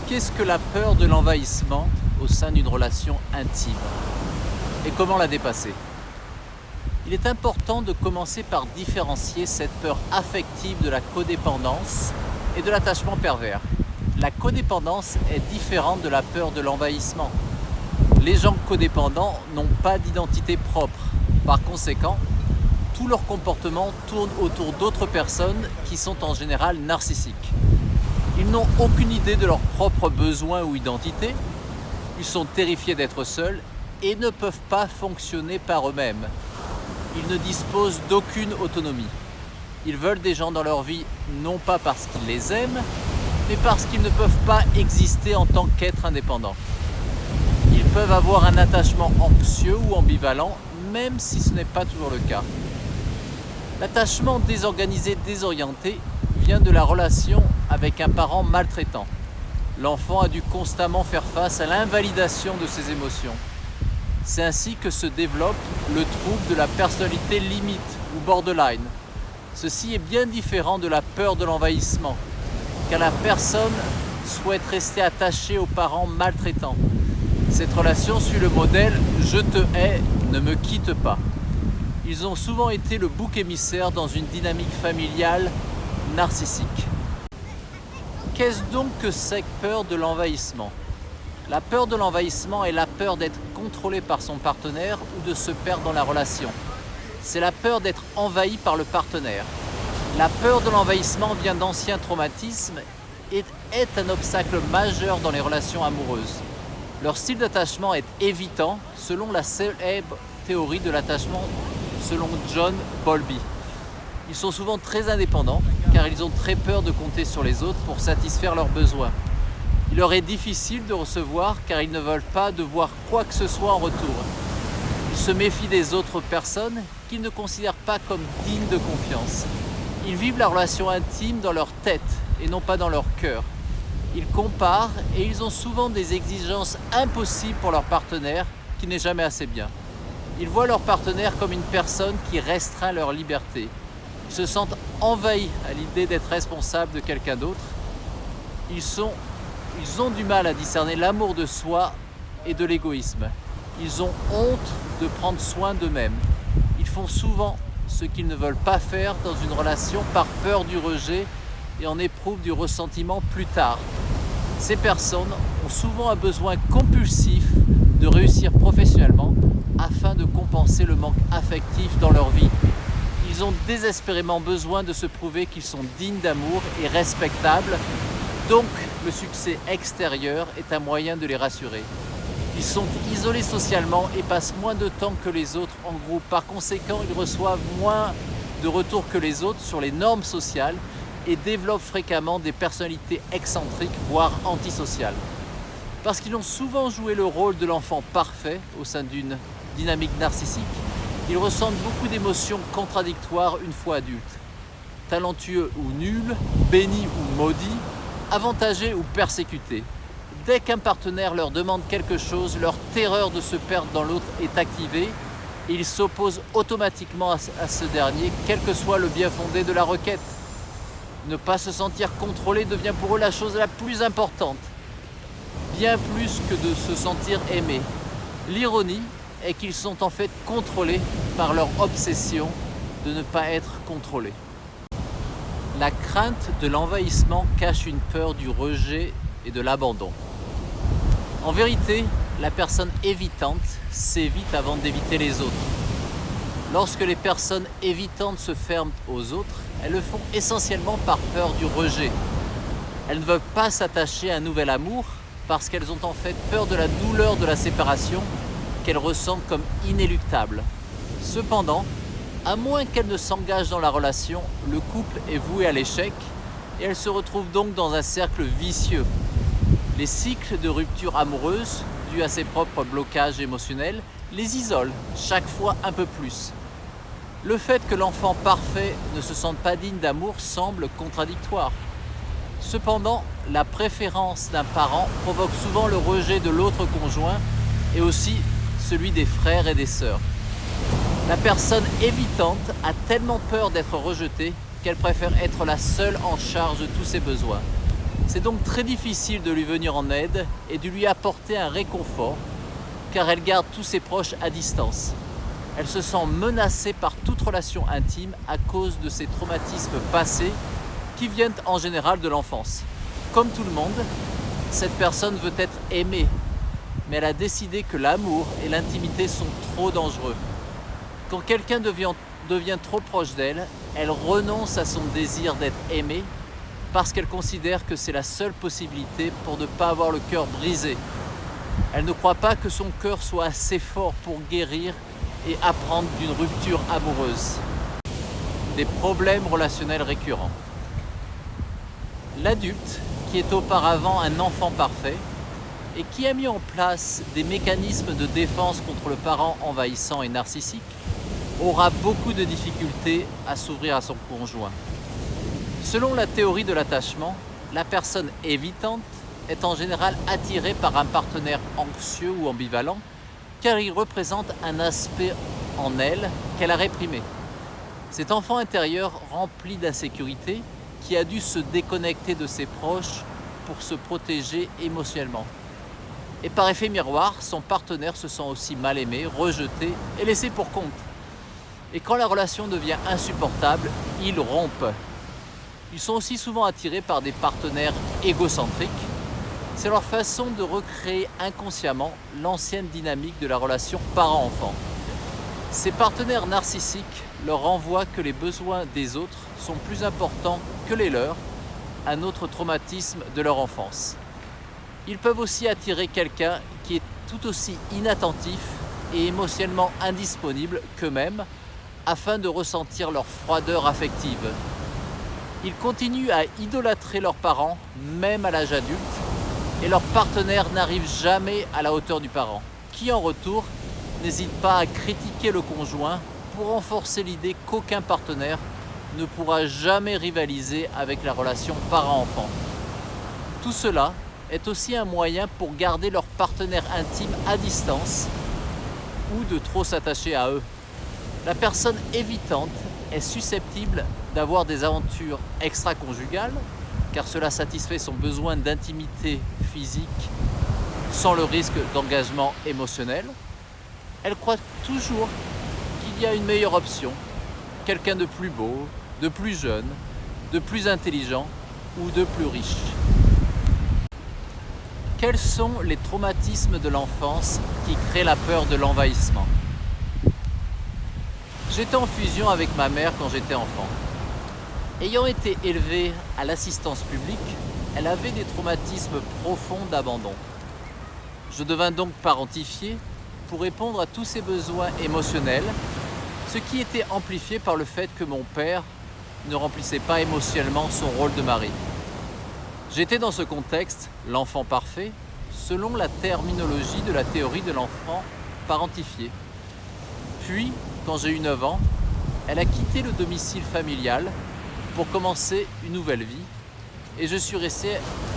Qu'est-ce que la peur de l'envahissement au sein d'une relation intime? Et comment la dépasser? Il est important de commencer par différencier cette peur affective de la codépendance et de l'attachement pervers. La codépendance est différente de la peur de l'envahissement. Les gens codépendants n'ont pas d'identité propre. Par conséquent, tout leur comportement tourne autour d'autres personnes qui sont en général narcissiques. Ils n'ont aucune idée de leurs propres besoins ou identité, ils sont terrifiés d'être seuls et ne peuvent pas fonctionner par eux-mêmes. Ils ne disposent d'aucune autonomie. Ils veulent des gens dans leur vie non pas parce qu'ils les aiment, mais parce qu'ils ne peuvent pas exister en tant qu'êtres indépendants. Ils peuvent avoir un attachement anxieux ou ambivalent, même si ce n'est pas toujours le cas. L'attachement désorganisé, désorienté vient de la relation avec un parent maltraitant. L'enfant a dû constamment faire face à l'invalidation de ses émotions. C'est ainsi que se développe le trouble de la personnalité limite ou borderline. Ceci est bien différent de la peur de l'envahissement, car la personne souhaite rester attachée aux parents maltraitants. Cette relation suit le modèle « je te hais, ne me quitte pas ». Ils ont souvent été le bouc émissaire dans une dynamique familiale narcissique. Qu'est-ce donc que cette peur de l'envahissement? La peur de l'envahissement est la peur d'être contrôlé par son partenaire ou de se perdre dans la relation. C'est la peur d'être envahi par le partenaire. La peur de l'envahissement vient d'anciens traumatismes et est un obstacle majeur dans les relations amoureuses. Leur style d'attachement est évitant, selon la célèbre théorie de l'attachement selon John Bowlby. Ils sont souvent très indépendants car ils ont très peur de compter sur les autres pour satisfaire leurs besoins. Il leur est difficile de recevoir car ils ne veulent pas devoir quoi que ce soit en retour. Ils se méfient des autres personnes qu'ils ne considèrent pas comme dignes de confiance. Ils vivent la relation intime dans leur tête et non pas dans leur cœur. Ils comparent et ils ont souvent des exigences impossibles pour leur partenaire qui n'est jamais assez bien. Ils voient leur partenaire comme une personne qui restreint leur liberté. Ils se sentent envahis à l'idée d'être responsables de quelqu'un d'autre. Ils ont du mal à discerner l'amour de soi et de l'égoïsme. Ils ont honte de prendre soin d'eux-mêmes. Ils font souvent ce qu'ils ne veulent pas faire dans une relation par peur du rejet et en éprouvent du ressentiment plus tard. Ces personnes ont souvent un besoin compulsif de réussir professionnellement afin de compenser le manque affectif dans leur vie. Ils ont désespérément besoin de se prouver qu'ils sont dignes d'amour et respectables, donc le succès extérieur est un moyen de les rassurer. Ils sont isolés socialement et passent moins de temps que les autres en groupe. Par conséquent, ils reçoivent moins de retours que les autres sur les normes sociales et développent fréquemment des personnalités excentriques, voire antisociales. Parce qu'ils ont souvent joué le rôle de l'enfant parfait au sein d'une dynamique narcissique, ils ressentent beaucoup d'émotions contradictoires une fois adultes. Talentueux ou nuls, bénis ou maudits, avantagés ou persécutés. Dès qu'un partenaire leur demande quelque chose, leur terreur de se perdre dans l'autre est activée et ils s'opposent automatiquement à ce dernier, quel que soit le bien fondé de la requête. Ne pas se sentir contrôlé devient pour eux la chose la plus importante, bien plus que de se sentir aimé. L'ironie est qu'ils sont en fait contrôlés par leur obsession de ne pas être contrôlés. La crainte de l'envahissement cache une peur du rejet et de l'abandon. En vérité, la personne évitante s'évite avant d'éviter les autres. Lorsque les personnes évitantes se ferment aux autres, elles le font essentiellement par peur du rejet. Elles ne veulent pas s'attacher à un nouvel amour parce qu'elles ont en fait peur de la douleur de la séparation qu'elles ressentent comme inéluctable. Cependant, à moins qu'elles ne s'engagent dans la relation, le couple est voué à l'échec et elles se retrouvent donc dans un cercle vicieux. Les cycles de rupture amoureuse, dus à ses propres blocages émotionnels, les isolent chaque fois un peu plus. Le fait que l'enfant parfait ne se sente pas digne d'amour semble contradictoire. Cependant, la préférence d'un parent provoque souvent le rejet de l'autre conjoint et aussi celui des frères et des sœurs. La personne évitante a tellement peur d'être rejetée qu'elle préfère être la seule en charge de tous ses besoins. C'est donc très difficile de lui venir en aide et de lui apporter un réconfort, car elle garde tous ses proches à distance. Elle se sent menacée par toute relation intime à cause de ses traumatismes passés qui viennent en général de l'enfance. Comme tout le monde, cette personne veut être aimée, mais elle a décidé que l'amour et l'intimité sont trop dangereux. Quand quelqu'un devient trop proche d'elle, elle renonce à son désir d'être aimée parce qu'elle considère que c'est la seule possibilité pour ne pas avoir le cœur brisé. Elle ne croit pas que son cœur soit assez fort pour guérir et apprendre d'une rupture amoureuse. Des problèmes relationnels récurrents. L'adulte, qui est auparavant un enfant parfait et qui a mis en place des mécanismes de défense contre le parent envahissant et narcissique, aura beaucoup de difficultés à s'ouvrir à son conjoint. Selon la théorie de l'attachement, la personne évitante est en général attirée par un partenaire anxieux ou ambivalent car il représente un aspect en elle qu'elle a réprimé. Cet enfant intérieur rempli d'insécurité qui a dû se déconnecter de ses proches pour se protéger émotionnellement. Et par effet miroir, son partenaire se sent aussi mal aimé, rejeté et laissé pour compte. Et quand la relation devient insupportable, ils rompent. Ils sont aussi souvent attirés par des partenaires égocentriques. C'est leur façon de recréer inconsciemment l'ancienne dynamique de la relation parent-enfant. Ces partenaires narcissiques leur renvoient que les besoins des autres sont plus importants que les leurs, un autre traumatisme de leur enfance. Ils peuvent aussi attirer quelqu'un qui est tout aussi inattentif et émotionnellement indisponible qu'eux-mêmes afin de ressentir leur froideur affective. Ils continuent à idolâtrer leurs parents, même à l'âge adulte, et leur partenaire n'arrive jamais à la hauteur du parent, qui en retour n'hésite pas à critiquer le conjoint pour renforcer l'idée qu'aucun partenaire ne pourra jamais rivaliser avec la relation parent-enfant. Tout cela est aussi un moyen pour garder leur partenaire intime à distance ou de trop s'attacher à eux. La personne évitante est susceptible d'avoir des aventures extra-conjugales, car cela satisfait son besoin d'intimité physique sans le risque d'engagement émotionnel. Elle croit toujours qu'il y a une meilleure option, quelqu'un de plus beau, de plus jeune, de plus intelligent ou de plus riche. Quels sont les traumatismes de l'enfance qui créent la peur de l'envahissement ? J'étais en fusion avec ma mère quand j'étais enfant. Ayant été élevée à l'assistance publique, elle avait des traumatismes profonds d'abandon. Je devins donc parentifié pour répondre à tous ses besoins émotionnels, ce qui était amplifié par le fait que mon père ne remplissait pas émotionnellement son rôle de mari. J'étais dans ce contexte l'enfant parfait, selon la terminologie de la théorie de l'enfant parentifié. Puis, quand j'ai eu 9 ans, elle a quitté le domicile familial pour commencer une nouvelle vie et je suis resté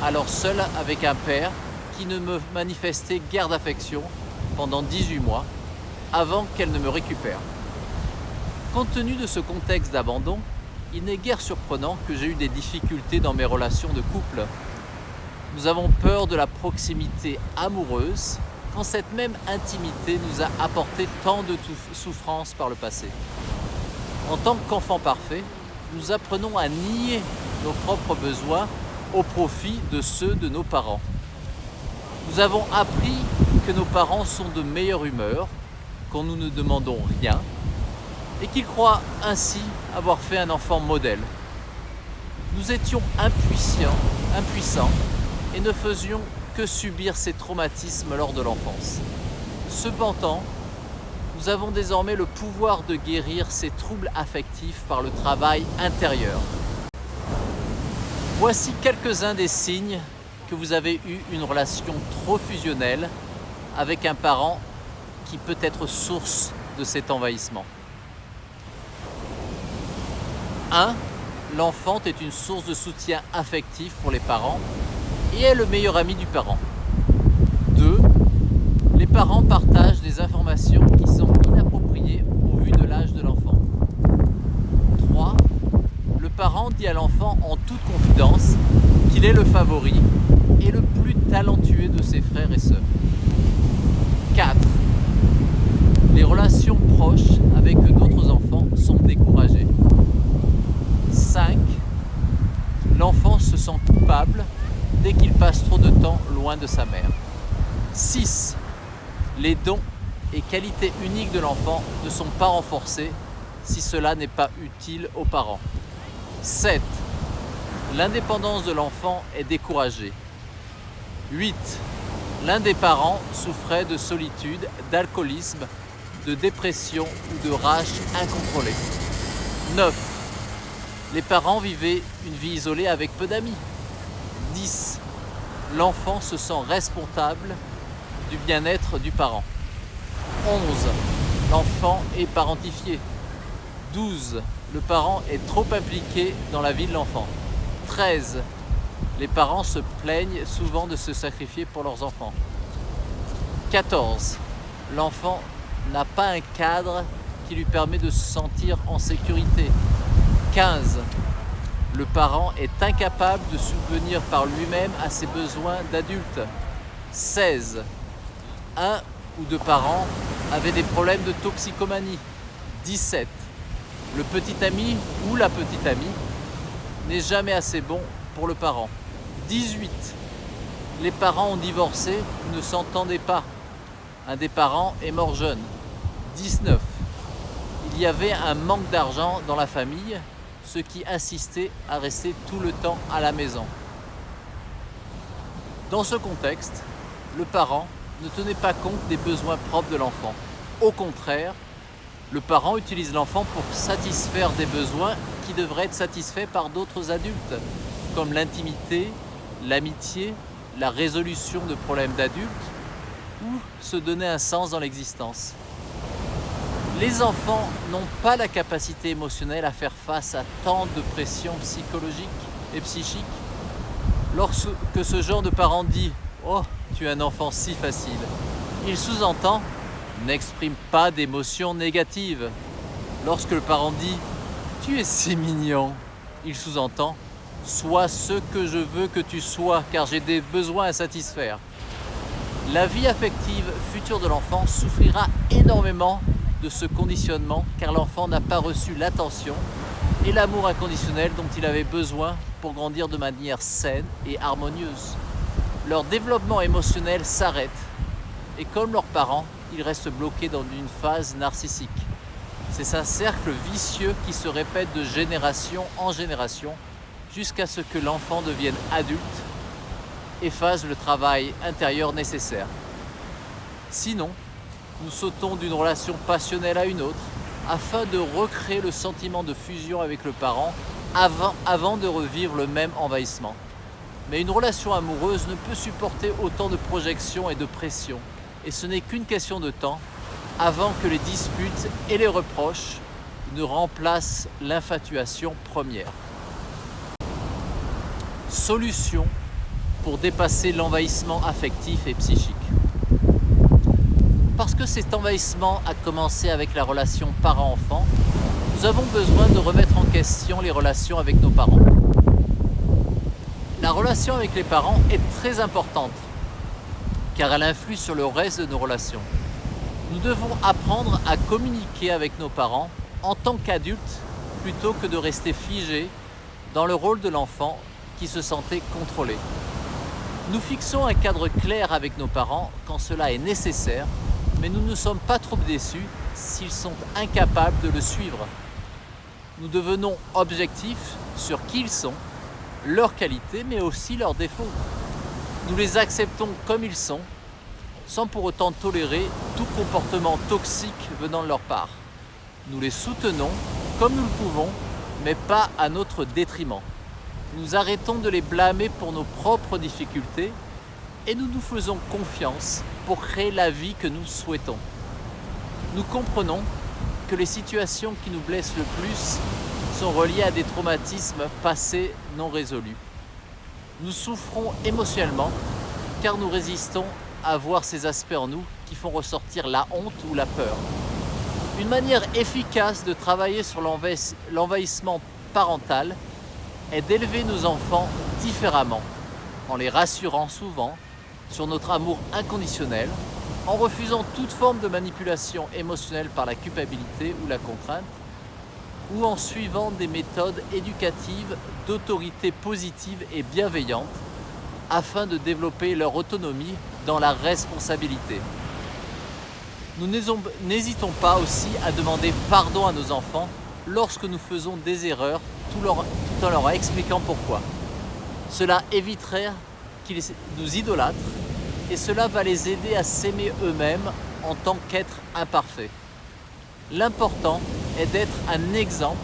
alors seul avec un père qui ne me manifestait guère d'affection pendant 18 mois avant qu'elle ne me récupère. Compte tenu de ce contexte d'abandon, il n'est guère surprenant que j'ai eu des difficultés dans mes relations de couple. Nous avons peur de la proximité amoureuse quand cette même intimité nous a apporté tant de souffrances par le passé. En tant qu'enfant parfait, nous apprenons à nier nos propres besoins au profit de ceux de nos parents. Nous avons appris que nos parents sont de meilleure humeur quand nous ne demandons rien et qu'ils croient ainsi avoir fait un enfant modèle. Nous étions impuissants et ne faisions que subir ces traumatismes lors de l'enfance. Cependant, nous avons désormais le pouvoir de guérir ces troubles affectifs par le travail intérieur. Voici quelques-uns des signes que vous avez eu une relation trop fusionnelle avec un parent qui peut être source de cet envahissement. 1. L'enfant est une source de soutien affectif pour les parents et est le meilleur ami du parent. 2. Les parents partagent des informations qui sont inappropriées au vu de l'âge de l'enfant. 3. Le parent dit à l'enfant en toute confidence qu'il est le favori et le plus talentueux de ses frères et sœurs. 4. Les relations proches avec d'autres enfants sont découragées. 5. L'enfant se sent coupable dès qu'il passe trop de temps loin de sa mère. 6. Les dons et qualités uniques de l'enfant ne sont pas renforcés si cela n'est pas utile aux parents. 7. L'indépendance de l'enfant est découragée. 8. L'un des parents souffrait de solitude, d'alcoolisme, de dépression ou de rage incontrôlée. 9. Les parents vivaient une vie isolée avec peu d'amis. 10. L'enfant se sent responsable du bien-être du parent. 11. L'enfant est parentifié. 12. Le parent est trop impliqué dans la vie de l'enfant. 13. Les parents se plaignent souvent de se sacrifier pour leurs enfants. 14. L'enfant n'a pas un cadre qui lui permet de se sentir en sécurité. 15. Le parent est incapable de subvenir par lui-même à ses besoins d'adulte. 16. Un ou deux parents avaient des problèmes de toxicomanie. 17. Le petit ami ou la petite amie n'est jamais assez bon pour le parent. 18. Les parents ont divorcé ou ne s'entendaient pas. Un des parents est mort jeune. 19. Il y avait un manque d'argent dans la famille, ce qui insistait à rester tout le temps à la maison. Dans ce contexte, le parent ne tenait pas compte des besoins propres de l'enfant. Au contraire, le parent utilise l'enfant pour satisfaire des besoins qui devraient être satisfaits par d'autres adultes, comme l'intimité, l'amitié, la résolution de problèmes d'adultes ou se donner un sens dans l'existence. Les enfants n'ont pas la capacité émotionnelle à faire face à tant de pression psychologique et psychique. Lorsque ce genre de parent dit « Oh, tu es un enfant si facile », il sous-entend « N'exprime pas d'émotions négatives ». Lorsque le parent dit « Tu es si mignon », il sous-entend « Sois ce que je veux que tu sois, car j'ai des besoins à satisfaire ». La vie affective future de l'enfant souffrira énormément de ce conditionnement, car l'enfant n'a pas reçu l'attention et l'amour inconditionnel dont il avait besoin pour grandir de manière saine et harmonieuse. Leur développement émotionnel s'arrête et comme leurs parents, ils restent bloqués dans une phase narcissique. C'est un cercle vicieux qui se répète de génération en génération jusqu'à ce que l'enfant devienne adulte et fasse le travail intérieur nécessaire. Sinon, nous sautons d'une relation passionnelle à une autre afin de recréer le sentiment de fusion avec le parent avant de revivre le même envahissement. Mais une relation amoureuse ne peut supporter autant de projections et de pression. Et ce n'est qu'une question de temps avant que les disputes et les reproches ne remplacent l'infatuation première. Solution pour dépasser l'envahissement affectif et psychique. Parce que cet envahissement a commencé avec la relation parent-enfant, nous avons besoin de remettre en question les relations avec nos parents. La relation avec les parents est très importante, car elle influe sur le reste de nos relations. Nous devons apprendre à communiquer avec nos parents en tant qu'adultes, plutôt que de rester figés dans le rôle de l'enfant qui se sentait contrôlé. Nous fixons un cadre clair avec nos parents quand cela est nécessaire, mais nous ne sommes pas trop déçus s'ils sont incapables de le suivre. Nous devenons objectifs sur qui ils sont, leurs qualités, mais aussi leurs défauts. Nous les acceptons comme ils sont, sans pour autant tolérer tout comportement toxique venant de leur part. Nous les soutenons comme nous le pouvons, mais pas à notre détriment. Nous arrêtons de les blâmer pour nos propres difficultés et nous nous faisons confiance pour créer la vie que nous souhaitons. Nous comprenons que les situations qui nous blessent le plus sont reliées à des traumatismes passés non résolus. Nous souffrons émotionnellement car nous résistons à voir ces aspects en nous qui font ressortir la honte ou la peur. Une manière efficace de travailler sur l'envahissement parental est d'élever nos enfants différemment, en les rassurant souvent sur notre amour inconditionnel, en refusant toute forme de manipulation émotionnelle par la culpabilité ou la contrainte, ou en suivant des méthodes éducatives d'autorité positive et bienveillante afin de développer leur autonomie dans la responsabilité. Nous n'hésitons pas aussi à demander pardon à nos enfants lorsque nous faisons des erreurs tout en leur expliquant pourquoi. Cela éviterait qu'ils nous idolâtrent et cela va les aider à s'aimer eux-mêmes en tant qu'êtres imparfaits. L'important est d'être un exemple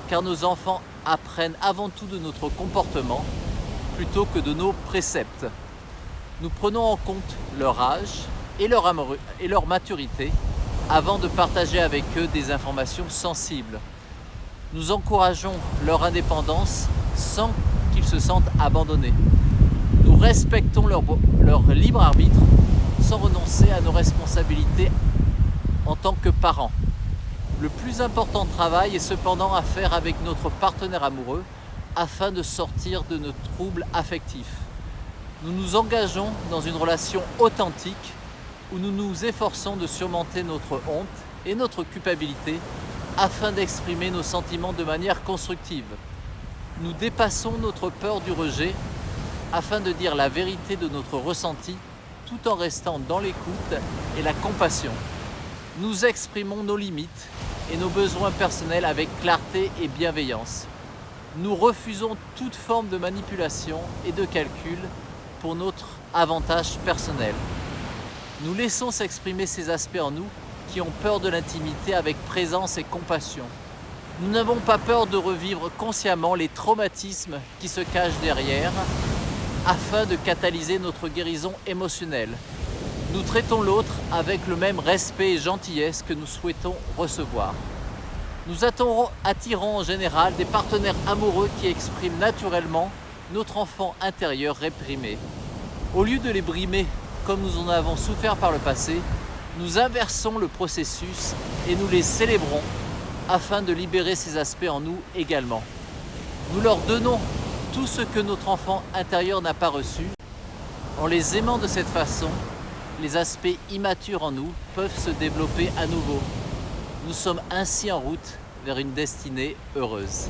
car nos enfants apprennent avant tout de notre comportement plutôt que de nos préceptes. Nous prenons en compte leur âge et leur maturité avant de partager avec eux des informations sensibles. Nous encourageons leur indépendance sans qu'ils se sentent abandonnés. Nous respectons leur libre arbitre sans renoncer à nos responsabilités en tant que parents. Le plus important travail est cependant à faire avec notre partenaire amoureux afin de sortir de nos troubles affectifs. Nous nous engageons dans une relation authentique où nous nous efforçons de surmonter notre honte et notre culpabilité afin d'exprimer nos sentiments de manière constructive. Nous dépassons notre peur du rejet afin de dire la vérité de notre ressenti tout en restant dans l'écoute et la compassion. Nous exprimons nos limites et nos besoins personnels avec clarté et bienveillance. Nous refusons toute forme de manipulation et de calcul pour notre avantage personnel. Nous laissons s'exprimer ces aspects en nous qui ont peur de l'intimité avec présence et compassion. Nous n'avons pas peur de revivre consciemment les traumatismes qui se cachent derrière afin de catalyser notre guérison émotionnelle. Nous traitons l'autre avec le même respect et gentillesse que nous souhaitons recevoir. Nous attirons en général des partenaires amoureux qui expriment naturellement notre enfant intérieur réprimé. Au lieu de les brimer comme nous en avons souffert par le passé, nous inversons le processus et nous les célébrons afin de libérer ces aspects en nous également. Nous leur donnons tout ce que notre enfant intérieur n'a pas reçu. En les aimant de cette façon, les aspects immatures en nous peuvent se développer à nouveau. Nous sommes ainsi en route vers une destinée heureuse.